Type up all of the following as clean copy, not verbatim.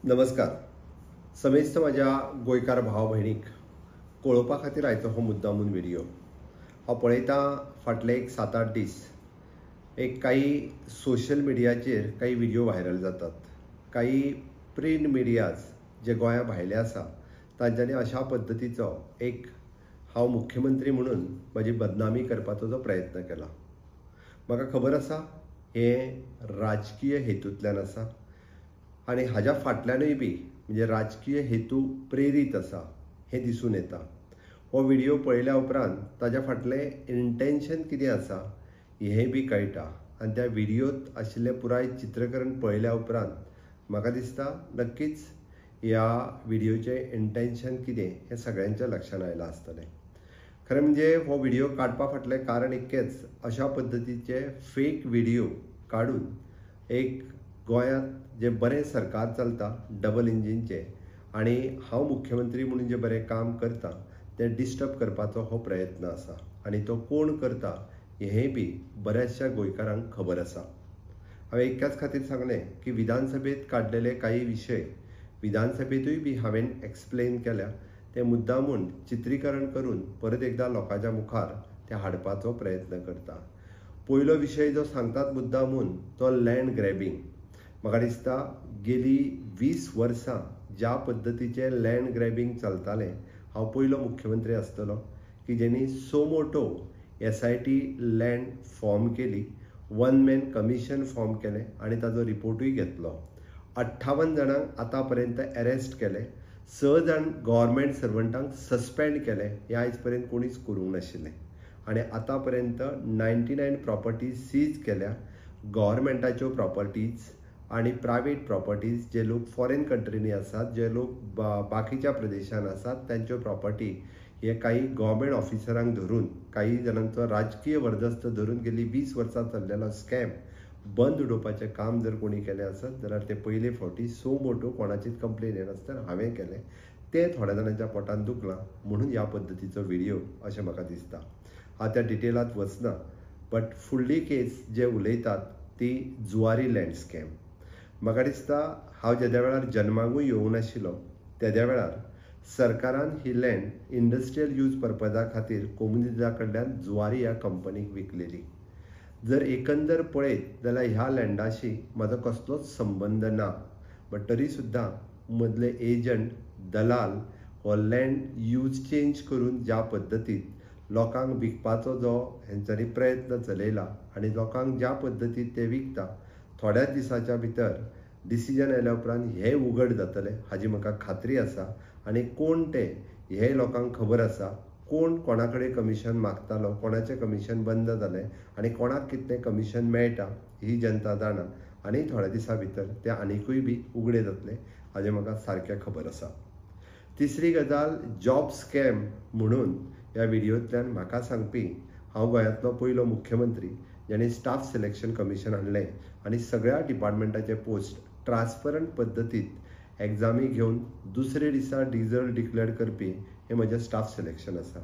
नमस्कार. समेस्त माझ्या गोंयकार भाव भयणीक कळोवपा खातीर आयचो हो मुद्दामून व्हिडिओ. हांव पळयता फाटले एक 7-8 दीस काही सोशल मिडियाचेर काही व्हिडिओ व्हायरल जातात. काही प्रिंट मिडियाज जे गोंया भायले आसा तांच्यांनी अशा पद्दतीचो हांव मुख्यमंत्री म्हणून म्हजी बदनामी करपाचो जो प्रयत्न केला. म्हाका खबर आसा हे राजकीय हेतूंतल्यान आसा आणि हाज्या फाटल्यानूय बी म्हणजे राजकीय हेतू प्रेरीत आसा हे दिसून येता. हो व्हिडिओ पळयल्या उपरांत ताज्या फाटलें इंटेन्शन कितें आसा हें बी कळटा आनी त्या व्हिडिओत आशिल्लें पुराय चित्रकरण पळयल्या उपरांत म्हाका दिसता नक्कीच ह्या व्हिडिओचें इंटेन्शन कितें हें सगळ्यांच्या लक्षांत आयलां आसतलें. खरें म्हणजे हो व्हिडिओ काडपा फाटलें कारण इतकेंच, अशा पद्दतीचे फेक व्हिडिओ काडून गोंयांत जे बरें सरकार चलता डबल इंजिनचे आणि हांव मुख्यमंत्री म्हणून जे बरें काम करता तें डिस्टर्ब करपाचो हो प्रयत्न आसा आणि तो कोण करता हेंय बी बऱ्याचशा गोंयकारांक खबर आसा. हांवें इतक्याच खातीर सांगलें की विधानसभेत काडलेले काही विशय विधानसभेतूय बी हांवें एक्सप्लेन केल्या, ते मुद्दामून चित्रीकरण करून परत एकदा लोकांच्या मुखार ते हाडपाचो प्रयत्न करता. पयलो विशय जो सांगतात मुद्दामून तो लँड ग्रॅबिंग. म्हाका दिसता गेली 20 वर्सां ज्या पद्दतीचें लँड ग्रॅबिंग चलतालें, हांव पयलो मुख्यमंत्री आसतलो की जेणी सोमोटो SIT लँड फॉर्म केली, 1 मॅन कमिशन फॉर्म केलें आणि ताजो रिपोर्टूय घेतलो. 58 जाणांक आतां पर्यंत अरेस्ट केले, 6 जाण गव्हर्मेंट सर्वंटांक सस्पेंड केले. हे आयज पर्यंत कोणीच करूंक नाशिल्लें आणि आतां पर्यंत 99 प्रॉपर्टीज सीज केल्या. गव्हर्मेंटाच्यो प्रॉपर्टीज आणि प्रायवेट प्रॉपर्टीज, जे लोक फॉरेन कंट्रीनी आसात, जे लोक बाकीच्या प्रदेशांत आसात, त्यांच्यो प्रॉपर्टी हे काही गव्हर्मेंट ऑफिसरांक धरून, काही जाणांचो राजकीय वर्दस्त धरून गेली 20 वर्सां चल्लेलो स्कॅम बंद उडोवपाचें काम जर कोणी केलें आसत जाल्यार ते पयले फावटी सो मोटो कोणाचीच कंप्लेन येनासतना हांवें केलें. ते थोड्या जाणांच्या पोटान दुखलां म्हणून ह्या पद्दतीचो व्हिडिओ अशें म्हाका दिसता. हांव त्या डिटेलांत वचना, बट फुडली केस जे उलयतात ती जुवारी लँड स्कॅम. म्हाका दिसता हांव जेद्या वेळार जल्माकूय येवंक नाशिल्लो तेद्या वेळार सरकारान ही लँड इंडस्ट्रियल यूज पर्पजा खातीर कोमुनिजा कडल्यान जुवारी ह्या कंपनीक विकलेली. जर एकंदर पळयत जाल्यार ह्या लँडाशी म्हाजो कसलोच संबंद ना, बट तरी सुद्दां मदले एजंट दलाल हो लँड यूज चेंज करून ज्या पद्दतीत लोकांक विकपाचो जो हेंच्यांनी प्रयत्न चलयला आणि लोकांक ज्या पद्दतीत ते विकता, थोड्याच दिसाच्या भितर डिसिजन आयल्या उपरांत हे उघड जातलें हाजी म्हाका खात्री आसा. आणि कोण ते हे लोकांक खबर आसा, कोण कोणा कडेन कमिशन मागतालो, कोणाचें कमिशन बंद जालें आणि कोणाक कितलें कमिशन मेळटा ही जनता जाणा आणि थोड्या दिसां भितर ते आनिकूय बी उगडे जातले हाजें म्हाका सारकें खबर आसा. तिसरी गजाल जॉब स्कॅम म्हणून ह्या व्हिडिओंतल्यान म्हाका सांगपी हांव गोंयांतलो पयलो मुख्यमंत्री जेणे स्टाफ सिलेक्शन कमिशन हाडलें आणि सगळ्या डिपार्टमेंटाचे पोस्ट ट्रान्सपरंट पद्दतीत एग्जामी घेवन दुसरे दिसा रिजल्ट डिक्लेअर करपी हे म्हजें स्टाफ सिलेक्शन आसा.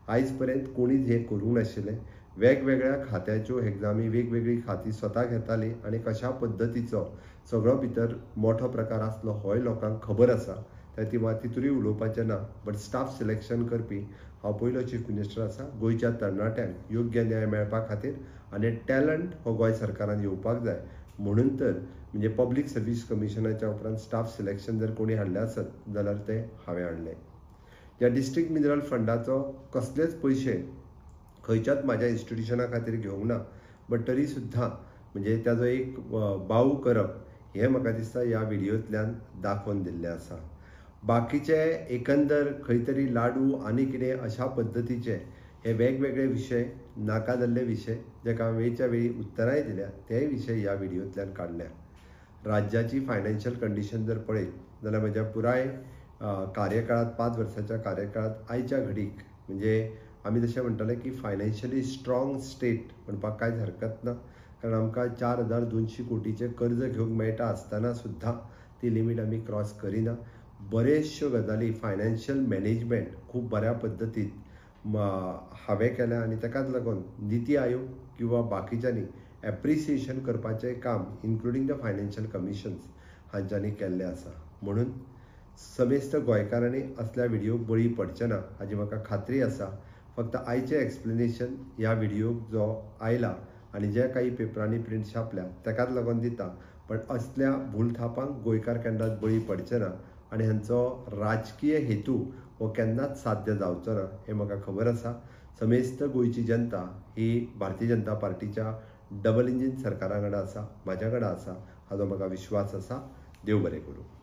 आयज पर्यंत कोणीच हें करूंक नाशिल्लें. वेगवेगळ्या खात्याच्यो एग्जामी वेगवेगळी खातीं स्वता घेतालीं आणि कशा पद्दतीचो सगळो भितर मोठो प्रकार आसलो होय लोकांक खबर आसा. तितूरूय उलोवपाचें ना, बट स्टाफ सिलेक्शन करपी हांव पयलो चीफ मिनिस्टर आसा गोंयच्या तरणाट्यांक योग्य न्याय मेळपा खातीर आनी टॅलंट हो गोंय सरकारान येवपाक जाय म्हणून तर म्हणजे पब्लीक सर्वीस कमिशनाच्या उपरांत स्टाफ सिलेक्शन जर कोणी हाडलें आसत जाल्यार ते हांवें हाडलें. ह्या डिस्ट्रिक्ट मिनरल फंडाचो कसलेच पयशे खंयच्याच म्हाज्या इन्स्टिट्युशना खातीर घेवंक ना, बट तरी सुद्दां म्हणजे ताजो बाऊ करप हें म्हाका दिसता ह्या व्हिडिओंतल्यान दाखोवन दिल्लें आसा. बाकीचे एकंदर खंय तरी लाडू आनी कितें अशा पद्दतीचे हे वेगवेगळे विशय, नाका जाल्ले विशय जेका हांवें वेळच्या वेळी उतरांय दिल्या, तेय विशय ह्या व्हिडिओंतल्यान काडल्या. राज्याची फायनान्शियल कंडिशन जर पळयत जाल्यार म्हज्या पुराय कार्यकाळांत 5 वर्साच्या कार्यकाळांत आयच्या घडीक म्हणजे आमी जशें म्हणटाले की फायनान्शियली स्ट्रॉंग स्टेट म्हणपाक कांयच हरकत ना, कारण आमकां 4200 कोटीचें कर्ज घेवंक मेळटा आसतना सुद्दां ती लिमीट आमी क्रॉस करिना. बरेचश्यो गजाली फायनान्शियल मॅनेजमेंट खूब बऱ्या पद्दतीत हांवें केल्या आनी ताकाच लागून निती आयोग किंवा बाकीच्यांनी एप्रिसिएशन करपाचें काम इन्क्लुडींग द फायनान्शियल कमिशन्स हांच्यांनी केल्लें आसा. म्हणून समेस्त गोंयकारांनी असल्या व्हिडिओक बळी पडचे ना हाची म्हाका खात्री आसा. फक्त आयचें एक्सप्लेनेशन ह्या व्हिडिओक जो आयला आनी जे काही पेपरांनी प्रिंट छापल्या ताकाच लागून दिता. पण असल्या भूलथापांक गोंयकार केन्नाच बळी पडचे ना आनी हांचो राजकीय हेतू हो केन्नाच साध्य जावचो ना हें म्हाका खबर आसा. समेस्त गोंयची जनता ही भारतीय जनता पार्टीच्या डबल इंजीन सरकारा कडेन आसा, म्हाज्या कडेन आसा, हाचो म्हाका विश्वास आसा. देव बरें करूं.